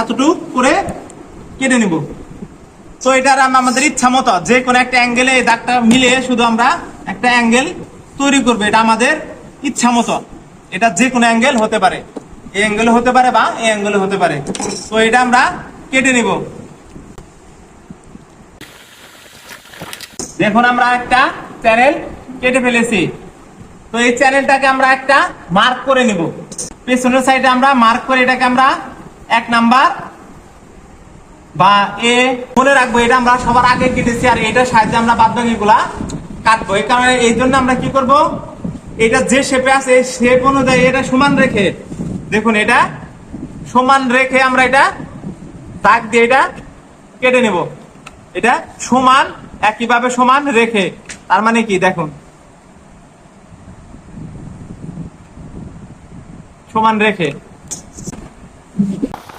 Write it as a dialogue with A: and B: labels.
A: এতটুক করে কেটে নিব। তো এটা আমাদের ইচ্ছা মতো যে কোনো একটা অ্যাঙ্গেলে এই দাগটা মিলিয়ে শুধু আমরা একটা অ্যাঙ্গেল তৈরি করবো। এটা আমাদের ইচ্ছা মতো, এটা যে কোনো অ্যাঙ্গেল হতে পারে, এই অ্যাঙ্গেলে হতে পারে বা এই অ্যাঙ্গেলে হতে পারে। তো এটা আমরা কেটে নিব। দেখুন আমরা একটা চ্যানেল কেটে ফেলেছি। তো এই চ্যানেলটাকে আমরা একটা মার্ক করে নিব। পেছনের সাইডে আমরা মার্ক করে এটাকে আমরা 1 নাম্বার বা এ মনে রাখবো। এটা আমরা সবার আগে কেটেছি, আর এটার সাহায্যে আমরা বাদবাকি গুলা কাটবো। এই কারণে এই জন্য আমরা কি করব, এটা যে শেপে আছে এই শেপ অনুযায়ী এটা সমান রেখে, দেখুন এটা সমান রেখে আমরা এটা দাগ দিয়ে এটা কেটে নেব। এটা সমান একইভাবে সমান রেখে, তার মানে কি দেখুন সমান রেখে